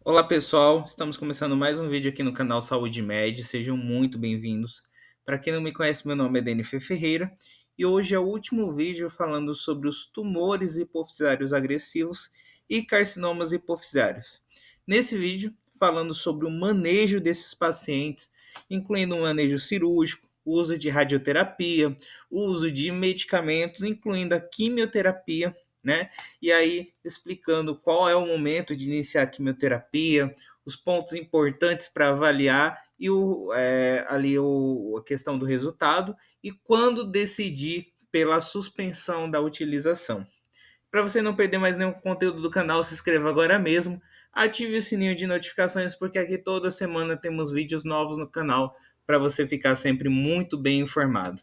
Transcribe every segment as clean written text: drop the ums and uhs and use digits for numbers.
Olá pessoal, estamos começando mais um vídeo aqui no canal Saúde Med, sejam muito bem-vindos. Para quem não me conhece, meu nome é Denifer Ferreira e hoje é o último vídeo falando sobre os tumores hipofisários agressivos e carcinomas hipofisários. Nesse vídeo, falando sobre o manejo desses pacientes, incluindo o manejo cirúrgico, o uso de radioterapia, o uso de medicamentos, incluindo a quimioterapia, né? E aí explicando qual é o momento de iniciar a quimioterapia, os pontos importantes para avaliar e a questão do resultado e quando decidir pela suspensão da utilização. Para você não perder mais nenhum conteúdo do canal, se inscreva agora mesmo, ative o sininho de notificações porque aqui toda semana temos vídeos novos no canal para você ficar sempre muito bem informado.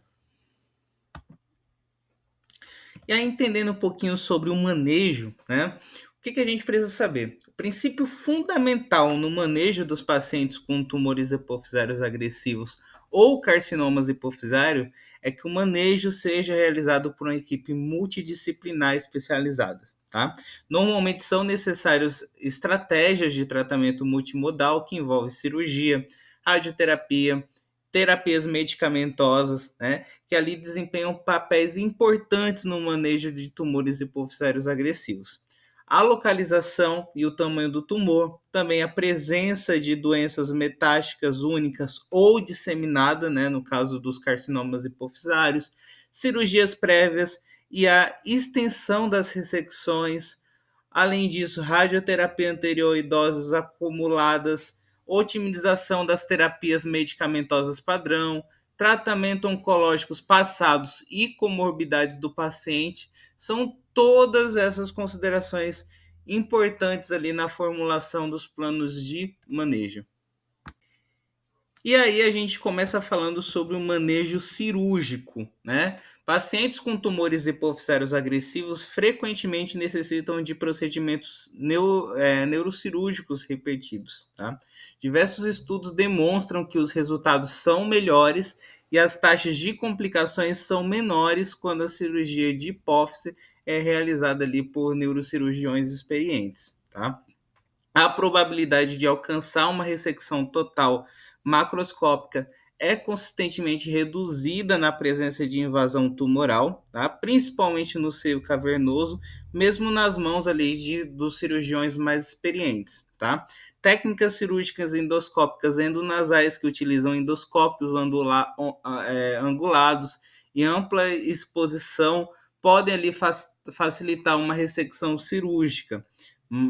E aí, entendendo um pouquinho sobre o manejo, né? O que a gente precisa saber? O princípio fundamental no manejo dos pacientes com tumores hipofisários agressivos ou carcinomas hipofisários é que o manejo seja realizado por uma equipe multidisciplinar especializada. Tá? Normalmente são necessárias estratégias de tratamento multimodal que envolve cirurgia, radioterapia, terapias medicamentosas, né, que ali desempenham papéis importantes no manejo de tumores hipofisários agressivos. A localização e o tamanho do tumor, também a presença de doenças metásticas únicas ou disseminadas, né, no caso dos carcinomas hipofisários, cirurgias prévias e a extensão das ressecções. Além disso, radioterapia anterior e doses acumuladas, otimização das terapias medicamentosas padrão, tratamento oncológicos passados e comorbidades do paciente, são todas essas considerações importantes ali na formulação dos planos de manejo. E aí a gente começa falando sobre o manejo cirúrgico, né? Pacientes com tumores hipofisários agressivos frequentemente necessitam de procedimentos neurocirúrgicos repetidos, tá? Diversos estudos demonstram que os resultados são melhores e as taxas de complicações são menores quando a cirurgia de hipófise é realizada ali por neurocirurgiões experientes, tá? A probabilidade de alcançar uma ressecção total macroscópica é consistentemente reduzida na presença de invasão tumoral, tá? Principalmente no seio cavernoso, mesmo nas mãos ali dos cirurgiões mais experientes. Tá? Técnicas cirúrgicas endoscópicas endonasais que utilizam endoscópios angulados e ampla exposição podem ali facilitar uma ressecção cirúrgica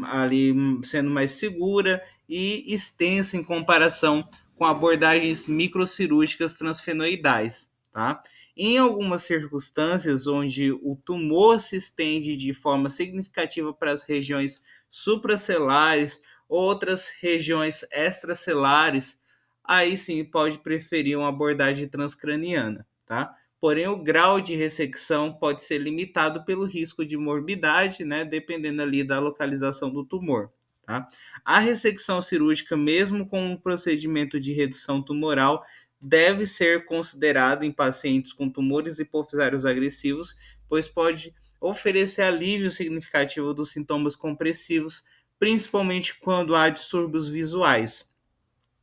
ali sendo mais segura e extensa em comparação com abordagens microcirúrgicas transfenoidais. Tá? Em algumas circunstâncias onde o tumor se estende de forma significativa para as regiões supracelares, outras regiões extracelares, aí sim pode preferir uma abordagem transcraniana. Tá? Porém, o grau de ressecção pode ser limitado pelo risco de morbidade, né, dependendo ali da localização do tumor. Tá? A ressecção cirúrgica, mesmo com um procedimento de redução tumoral, deve ser considerada em pacientes com tumores hipofisários agressivos, pois pode oferecer alívio significativo dos sintomas compressivos, principalmente quando há distúrbios visuais.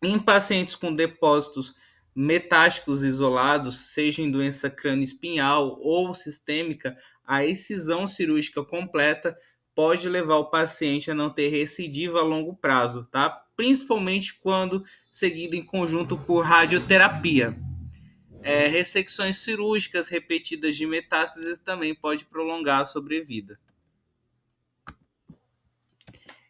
Em pacientes com depósitos metásticos isolados, seja em doença crânioespinhal ou sistêmica, a excisão cirúrgica completa pode levar o paciente a não ter recidiva a longo prazo, tá? Principalmente quando seguido em conjunto por radioterapia. Ressecções cirúrgicas repetidas de metástases também pode prolongar a sobrevida.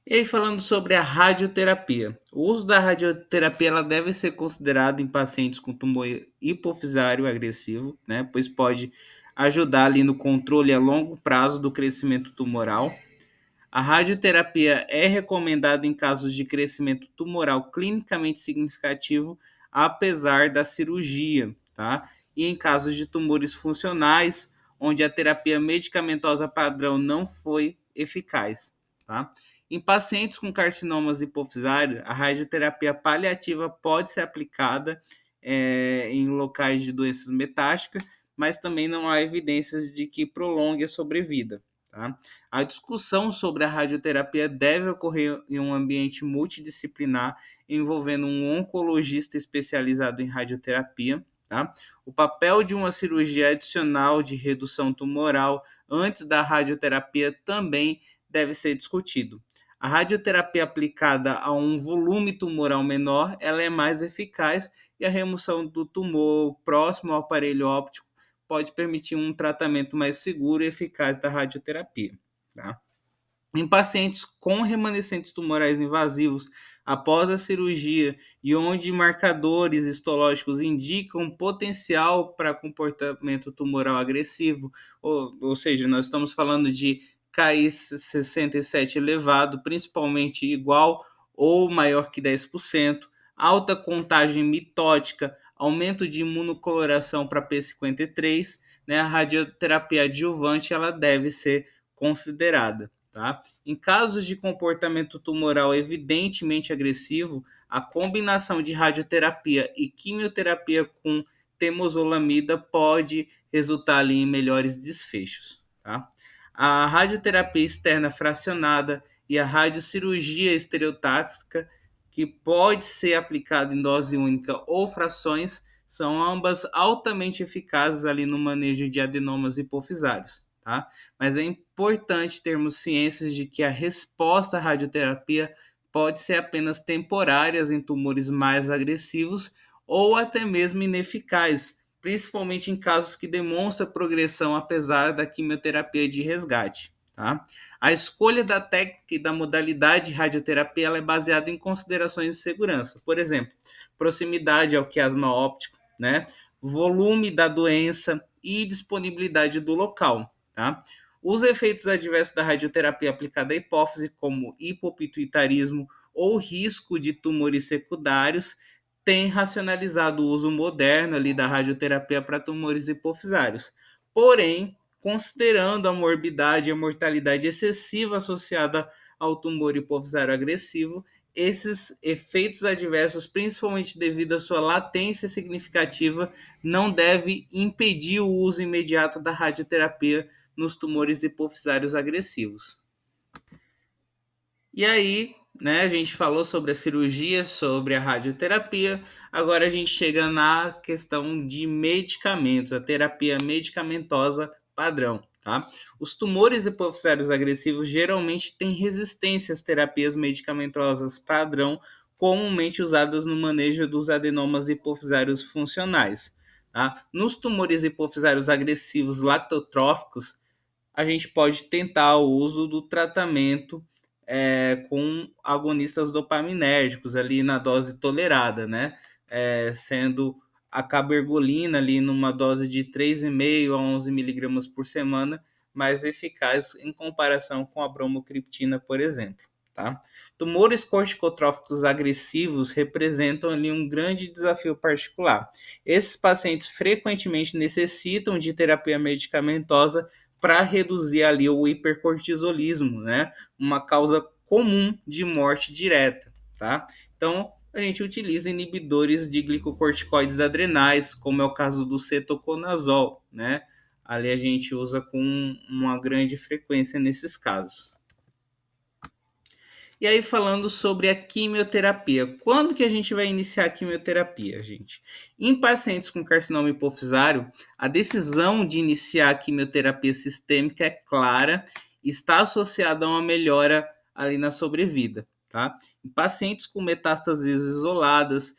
E aí, falando sobre a radioterapia. O uso da radioterapia ela deve ser considerado em pacientes com tumor hipofisário agressivo, né? Pois pode ajudar ali no controle a longo prazo do crescimento tumoral. A radioterapia é recomendada em casos de crescimento tumoral clinicamente significativo, apesar da cirurgia, tá? E em casos de tumores funcionais, onde a terapia medicamentosa padrão não foi eficaz, tá? Em pacientes com carcinomas hipofisários, a radioterapia paliativa pode ser aplicada em locais de doenças metásticas, mas também não há evidências de que prolongue a sobrevida. Tá? A discussão sobre a radioterapia deve ocorrer em um ambiente multidisciplinar, envolvendo um oncologista especializado em radioterapia. Tá? O papel de uma cirurgia adicional de redução tumoral antes da radioterapia também deve ser discutido. A radioterapia aplicada a um volume tumoral menor, ela é mais eficaz e a remoção do tumor próximo ao aparelho óptico pode permitir um tratamento mais seguro e eficaz da radioterapia. Tá? Em pacientes com remanescentes tumorais invasivos após a cirurgia e onde marcadores histológicos indicam potencial para comportamento tumoral agressivo, ou seja, nós estamos falando de KI67 elevado, principalmente igual ou maior que 10%, alta contagem mitótica, aumento de imunocoloração para P53, né, a radioterapia adjuvante ela deve ser considerada. Tá? Em casos de comportamento tumoral evidentemente agressivo, a combinação de radioterapia e quimioterapia com temozolomida pode resultar ali em melhores desfechos. Tá? A radioterapia externa fracionada e a radiocirurgia estereotáxica, que pode ser aplicada em dose única ou frações, são ambas altamente eficazes ali no manejo de adenomas hipofisários. Tá? Mas é importante termos ciências de que a resposta à radioterapia pode ser apenas temporária em tumores mais agressivos ou até mesmo ineficaz, principalmente em casos que demonstram progressão apesar da quimioterapia de resgate. Tá? A escolha da técnica e da modalidade de radioterapia ela é baseada em considerações de segurança. Por exemplo, proximidade ao quiasma óptico, né? Volume da doença e disponibilidade do local. Tá? Os efeitos adversos da radioterapia aplicada à hipófise, como hipopituitarismo ou risco de tumores secundários, têm racionalizado o uso moderno ali da radioterapia para tumores hipofisários. Porém, considerando a morbidade e a mortalidade excessiva associada ao tumor hipofisário agressivo, esses efeitos adversos, principalmente devido à sua latência significativa, não deve impedir o uso imediato da radioterapia nos tumores hipofisários agressivos. E aí, né, a gente falou sobre a cirurgia, sobre a radioterapia, agora a gente chega na questão de medicamentos, a terapia medicamentosa padrão. Tá? Os tumores hipofisários agressivos geralmente têm resistência às terapias medicamentosas padrão, comumente usadas no manejo dos adenomas hipofisários funcionais. Tá? Nos tumores hipofisários agressivos lactotróficos, a gente pode tentar o uso do tratamento com agonistas dopaminérgicos ali na dose tolerada, né? Sendo a cabergolina ali numa dose de 3,5 a 11 miligramas por semana, mais eficaz em comparação com a bromocriptina, por exemplo. Tá? Tumores corticotróficos agressivos representam ali um grande desafio particular. Esses pacientes frequentemente necessitam de terapia medicamentosa para reduzir ali o hipercortisolismo, né? Uma causa comum de morte direta, tá? Então, a gente utiliza inibidores de glicocorticoides adrenais, como é o caso do cetoconazol, né? Ali a gente usa com uma grande frequência nesses casos. E aí, falando sobre a quimioterapia. Quando que a gente vai iniciar a quimioterapia, gente? Em pacientes com carcinoma hipofisário, a decisão de iniciar a quimioterapia sistêmica é clara e está associada a uma melhora ali na sobrevida, tá? Em pacientes com metástases isoladas,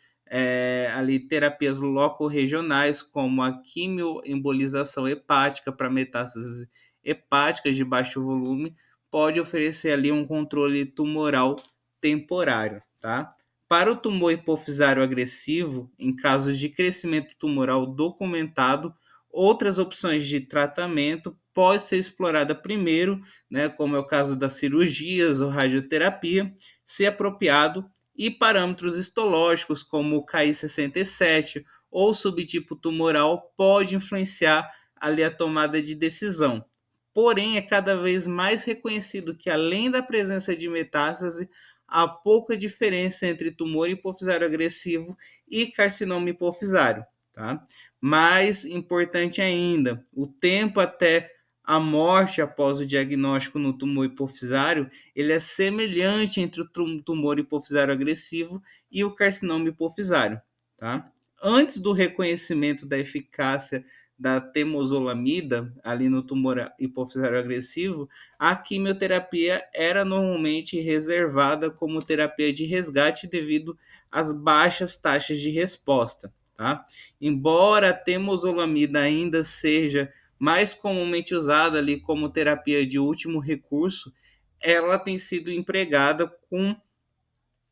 ali terapias locorregionais, como a quimioembolização hepática para metástases hepáticas de baixo volume, pode oferecer ali um controle tumoral temporário, tá? Para o tumor hipofisário agressivo, em casos de crescimento tumoral documentado, outras opções de tratamento podem ser exploradas primeiro, né, como é o caso das cirurgias ou radioterapia, se apropriado, e parâmetros histológicos, como o KI67 ou subtipo tumoral, pode influenciar ali a tomada de decisão. Porém, é cada vez mais reconhecido que, além da presença de metástase, há pouca diferença entre tumor hipofisário agressivo e carcinoma hipofisário. Tá? Mais importante ainda, o tempo até a morte após o diagnóstico no tumor hipofisário, ele é semelhante entre o tumor hipofisário agressivo e o carcinoma hipofisário, tá? Antes do reconhecimento da eficácia da temozolomida ali no tumor hipofisário agressivo, a quimioterapia era normalmente reservada como terapia de resgate devido às baixas taxas de resposta, tá? Embora a temozolomida ainda seja mais comumente usada ali como terapia de último recurso, ela tem sido empregada com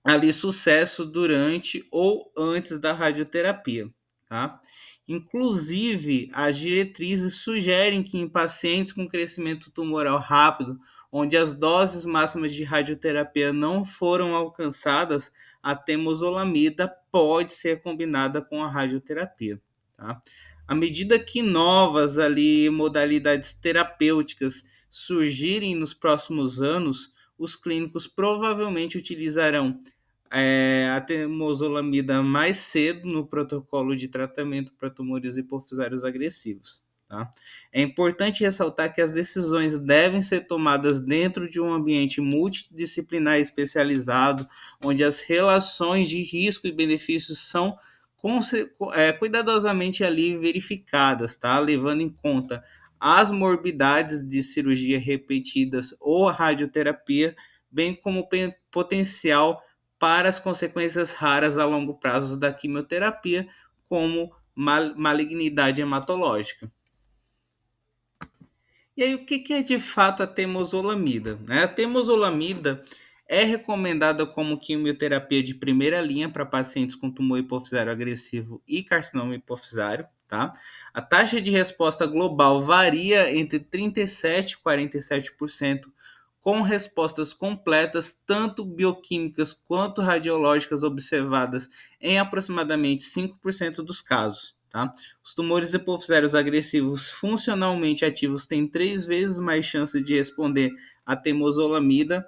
ali sucesso durante ou antes da radioterapia, tá? Inclusive, as diretrizes sugerem que em pacientes com crescimento tumoral rápido, onde as doses máximas de radioterapia não foram alcançadas, a temozolomida pode ser combinada com a radioterapia, tá? À medida que novas ali modalidades terapêuticas surgirem nos próximos anos, os clínicos provavelmente utilizarão a temozolomida mais cedo no protocolo de tratamento para tumores hipofisários agressivos. Tá? É importante ressaltar que as decisões devem ser tomadas dentro de um ambiente multidisciplinar especializado, onde as relações de risco e benefícios são cuidadosamente ali verificadas, tá? Levando em conta as morbidades de cirurgia repetidas ou a radioterapia, bem como o potencial para as consequências raras a longo prazo da quimioterapia, como malignidade hematológica. E aí, o que é de fato a temozolomida? A temozolomida é recomendada como quimioterapia de primeira linha para pacientes com tumor hipofisário agressivo e carcinoma hipofisário. Tá? A taxa de resposta global varia entre 37% e 47%, com respostas completas, tanto bioquímicas quanto radiológicas, observadas em aproximadamente 5% dos casos. Tá? Os tumores hipofisários agressivos funcionalmente ativos têm 3 vezes mais chance de responder à temozolomida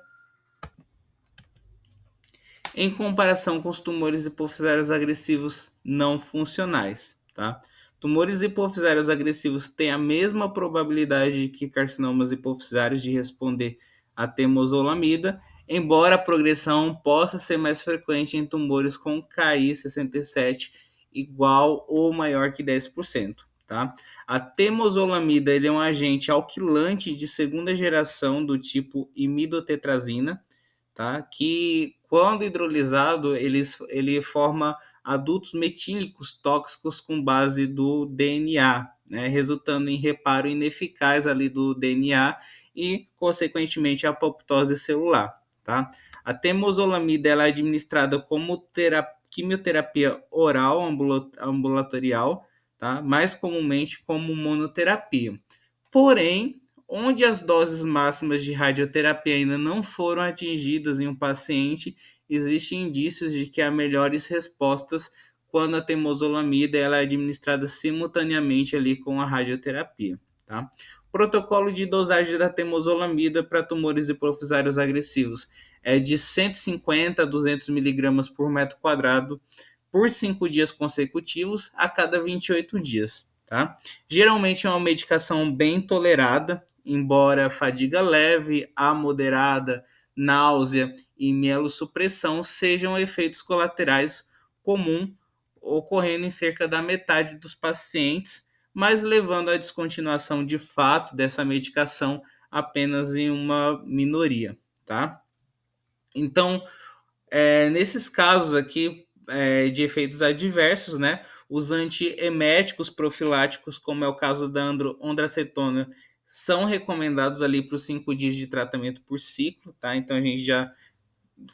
em comparação com os tumores hipofisários agressivos não funcionais. Tá? Tumores hipofisários agressivos têm a mesma probabilidade que carcinomas hipofisários de responder à temozolomida, embora a progressão possa ser mais frequente em tumores com KI67 igual ou maior que 10%. Tá? A temozolomida ele é um agente alquilante de segunda geração do tipo imidotetrazina, tá? Que quando hidrolisado ele forma adultos metílicos tóxicos com base do DNA, né? Resultando em reparo ineficaz ali do DNA e, consequentemente, a apoptose celular. Tá? A temozolomida ela é administrada como quimioterapia oral ambulatorial, tá? Mais comumente como monoterapia. Porém, onde as doses máximas de radioterapia ainda não foram atingidas em um paciente, existem indícios de que há melhores respostas quando a temozolomida ela é administrada simultaneamente ali com a radioterapia. Tá? O protocolo de dosagem da temozolomida para tumores hipofisários agressivos é de 150 a 200 miligramas por metro quadrado por 5 dias consecutivos a cada 28 dias. Tá? Geralmente é uma medicação bem tolerada, embora fadiga leve a moderada, náusea e mielossupressão sejam efeitos colaterais comuns ocorrendo em cerca da metade dos pacientes, mas levando à descontinuação de fato dessa medicação apenas em uma minoria, tá? Então, nesses casos aqui de efeitos adversos, né, os antieméticos profiláticos, como é o caso da ondracetona, são recomendados ali para os 5 dias de tratamento por ciclo, tá? Então a gente já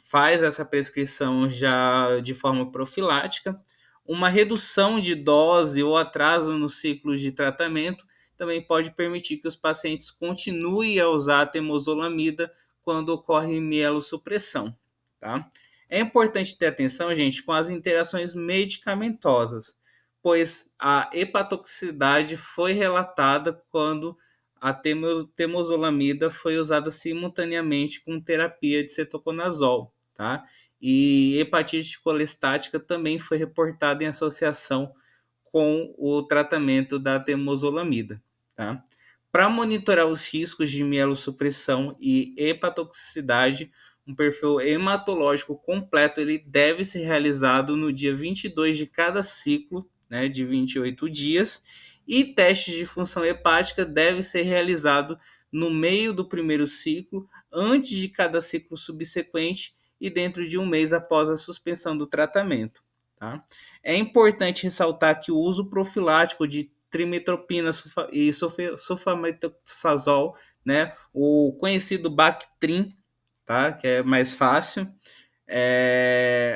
faz essa prescrição já de forma profilática. Uma redução de dose ou atraso nos ciclos de tratamento também pode permitir que os pacientes continuem a usar a temozolomida quando ocorre mielossupressão, tá? É importante ter atenção, gente, com as interações medicamentosas, pois a hepatotoxicidade foi relatada quando a temozolomida foi usada simultaneamente com terapia de cetoconazol, tá? E hepatite colestática também foi reportada em associação com o tratamento da temozolomida, tá? Para monitorar os riscos de mielossupressão e hepatotoxicidade, um perfil hematológico completo ele deve ser realizado no dia 22 de cada ciclo, né, de 28 dias, e testes de função hepática devem ser realizados no meio do primeiro ciclo, antes de cada ciclo subsequente e dentro de um mês após a suspensão do tratamento. Tá? É importante ressaltar que o uso profilático de trimetopina e sulfamethoxazol, né, o conhecido Bactrim, tá, que é mais fácil,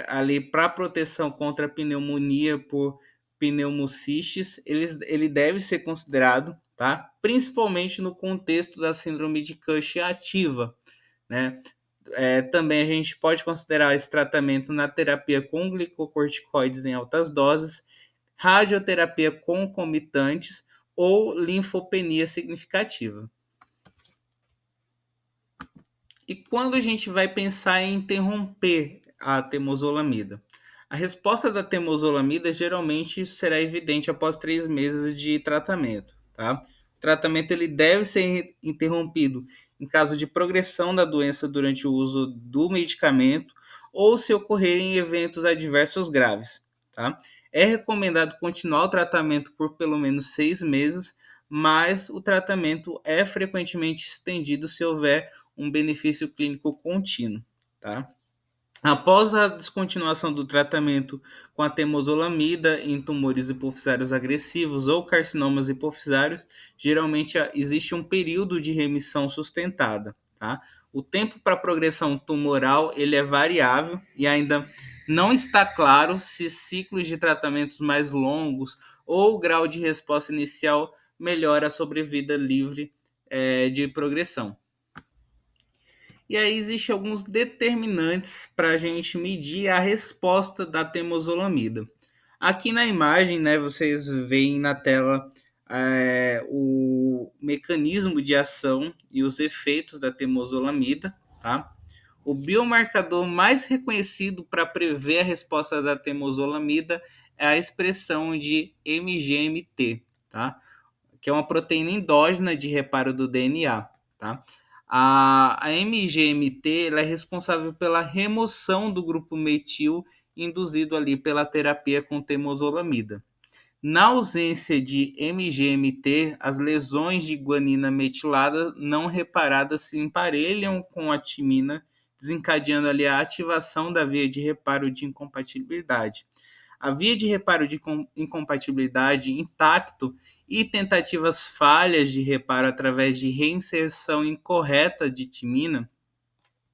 ali para proteção contra a pneumonia por pneumocistes, ele deve ser considerado, tá, principalmente no contexto da síndrome de Cushing ativa, né. Também a gente pode considerar esse tratamento na terapia com glicocorticoides em altas doses, radioterapia concomitantes ou linfopenia significativa. E quando a gente vai pensar em interromper a temozolomida? A resposta da temozolomida geralmente será evidente após 3 meses de tratamento. Tá? O tratamento ele deve ser interrompido em caso de progressão da doença durante o uso do medicamento ou se ocorrerem eventos adversos graves. Tá? É recomendado continuar o tratamento por pelo menos 6 meses, mas o tratamento é frequentemente estendido se houver um benefício clínico contínuo. Tá? Após a descontinuação do tratamento com a temozolomida em tumores hipofisários agressivos ou carcinomas hipofisários, geralmente existe um período de remissão sustentada. Tá? O tempo para progressão tumoral ele é variável e ainda não está claro se ciclos de tratamentos mais longos ou o grau de resposta inicial melhora a sobrevida livre de progressão. E aí existem alguns determinantes para a gente medir a resposta da temozolomida. Aqui na imagem, né, vocês veem na tela o mecanismo de ação e os efeitos da temozolomida, tá? O biomarcador mais reconhecido para prever a resposta da temozolomida é a expressão de MGMT, tá? Que é uma proteína endógena de reparo do DNA, tá? A MGMT ela é responsável pela remoção do grupo metil induzido ali pela terapia com temozolomida. Na ausência de MGMT, as lesões de guanina metilada não reparadas se emparelham com a timina, desencadeando ali a ativação da via de reparo de incompatibilidade. A via de reparo de incompatibilidade intacto e tentativas falhas de reparo através de reinserção incorreta de timina,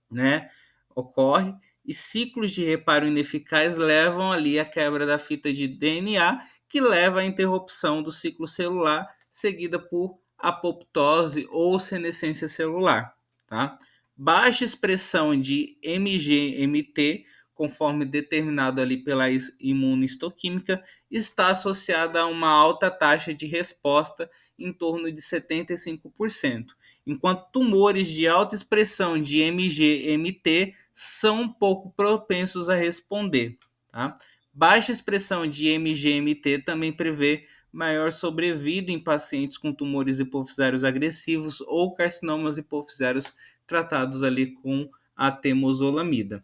né, ocorre, e ciclos de reparo ineficazes levam ali à quebra da fita de DNA, que leva à interrupção do ciclo celular, seguida por apoptose ou senescência celular. Tá? Baixa expressão de MGMT, conforme determinado ali pela imunohistoquímica, está associada a uma alta taxa de resposta em torno de 75%, enquanto tumores de alta expressão de MGMT são pouco propensos a responder. Tá? Baixa expressão de MGMT também prevê maior sobrevida em pacientes com tumores hipofisários agressivos ou carcinomas hipofisários tratados ali com a temozolomida.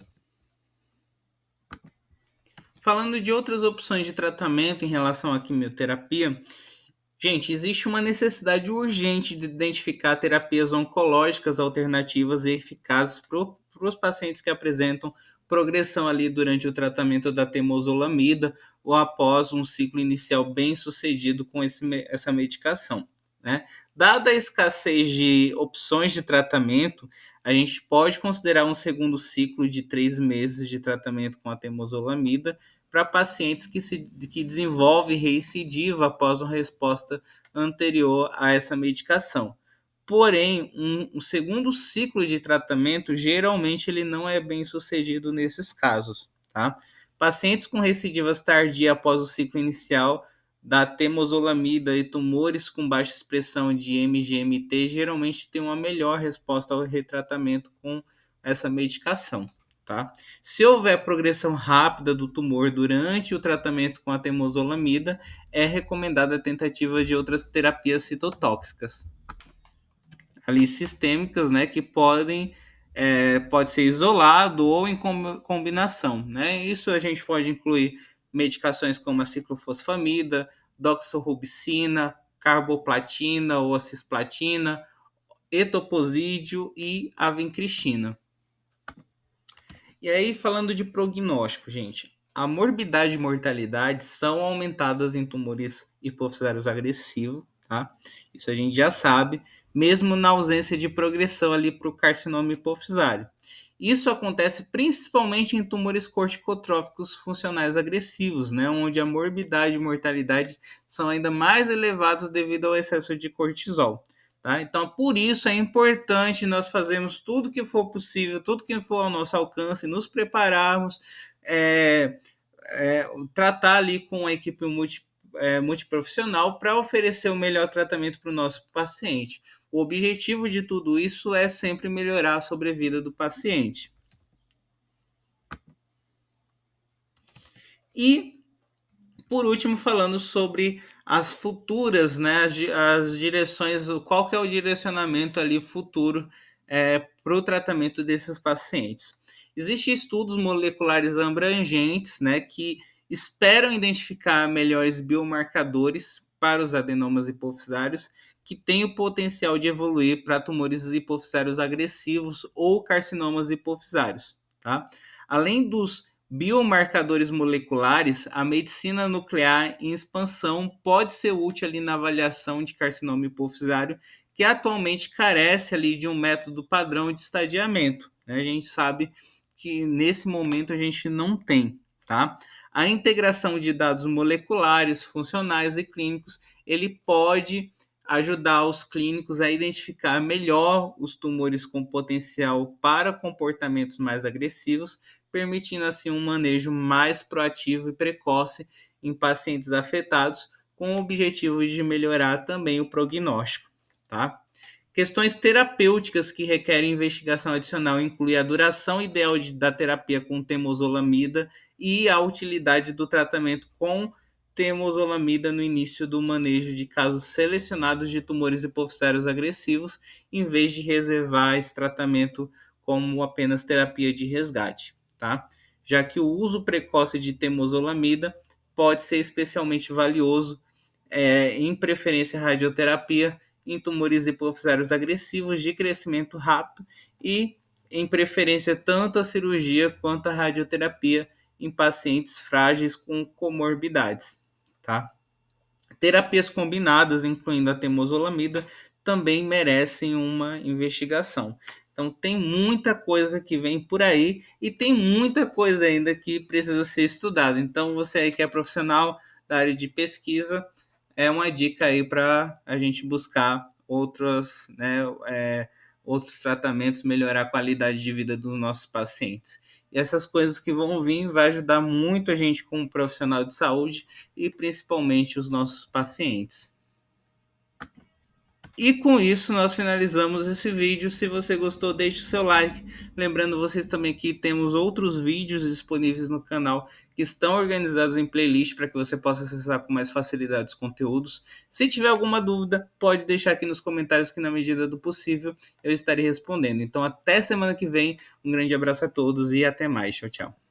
Falando de outras opções de tratamento em relação à quimioterapia, gente, existe uma necessidade urgente de identificar terapias oncológicas alternativas e eficazes para os pacientes que apresentam progressão ali durante o tratamento da temozolomida ou após um ciclo inicial bem sucedido com essa medicação. Né? Dada a escassez de opções de tratamento, a gente pode considerar um segundo ciclo de 3 meses de tratamento com a temozolomida para pacientes que desenvolvem recidiva após uma resposta anterior a essa medicação. Porém, um segundo ciclo de tratamento, geralmente, ele não é bem sucedido nesses casos. Tá? Pacientes com recidivas tardias após o ciclo inicial da temozolomida e tumores com baixa expressão de MGMT, geralmente têm uma melhor resposta ao retratamento com essa medicação. Tá? Se houver progressão rápida do tumor durante o tratamento com a temozolomida, é recomendada a tentativa de outras terapias citotóxicas. ali sistêmicas, né, que pode ser isolado ou em combinação, né? Isso a gente pode incluir medicações como a ciclofosfamida, doxorubicina, carboplatina ou a cisplatina, etoposídeo e a vincristina. E aí, falando de prognóstico, gente, a morbidade e mortalidade são aumentadas em tumores hipofisários agressivos, tá? Isso a gente já sabe, mesmo na ausência de progressão ali para o carcinoma hipofisário. Isso acontece principalmente em tumores corticotróficos funcionais agressivos, né, onde a morbidade e mortalidade são ainda mais elevados devido ao excesso de cortisol. Tá? Então, por isso é importante nós fazermos tudo que for possível, tudo que for ao nosso alcance, nos prepararmos, tratar ali com a equipe multiprofissional para oferecer o melhor tratamento para o nosso paciente. O objetivo de tudo isso é sempre melhorar a sobrevida do paciente. E, por último, falando sobre as futuras, né, as direções, qual que é o direcionamento ali futuro para o tratamento desses pacientes. Existem estudos moleculares abrangentes, né, que esperam identificar melhores biomarcadores para os adenomas hipofisários que têm o potencial de evoluir para tumores hipofisários agressivos ou carcinomas hipofisários, tá? Além dos biomarcadores moleculares, a medicina nuclear em expansão pode ser útil ali na avaliação de carcinoma hipofisário, que atualmente carece ali de um método padrão de estadiamento, né? A gente sabe que nesse momento a gente não tem, tá? A integração de dados moleculares, funcionais e clínicos, ele pode ajudar os clínicos a identificar melhor os tumores com potencial para comportamentos mais agressivos, permitindo assim um manejo mais proativo e precoce em pacientes afetados, com o objetivo de melhorar também o prognóstico, tá? Questões terapêuticas que requerem investigação adicional incluem a duração ideal da terapia com temozolomida e a utilidade do tratamento com temozolomida no início do manejo de casos selecionados de tumores hipofisários agressivos, em vez de reservar esse tratamento como apenas terapia de resgate, tá? Já que o uso precoce de temozolomida pode ser especialmente valioso, em preferência radioterapia, em tumores hipofisários agressivos de crescimento rápido e, em preferência, tanto a cirurgia quanto a radioterapia em pacientes frágeis com comorbidades, tá? Terapias combinadas, incluindo a temozolomida, também merecem uma investigação. Então, tem muita coisa que vem por aí e tem muita coisa ainda que precisa ser estudada. Então, você aí que é profissional da área de pesquisa, é uma dica aí para a gente buscar outros tratamentos, melhorar a qualidade de vida dos nossos pacientes. E essas coisas que vão vir vai ajudar muito a gente como profissional de saúde e principalmente os nossos pacientes. E com isso nós finalizamos esse vídeo. Se você gostou, deixe o seu like. Lembrando vocês também que temos outros vídeos disponíveis no canal que estão organizados em playlist para que você possa acessar com mais facilidade os conteúdos. Se tiver alguma dúvida, pode deixar aqui nos comentários que na medida do possível eu estarei respondendo. Então até semana que vem, um grande abraço a todos e até mais. Tchau, tchau.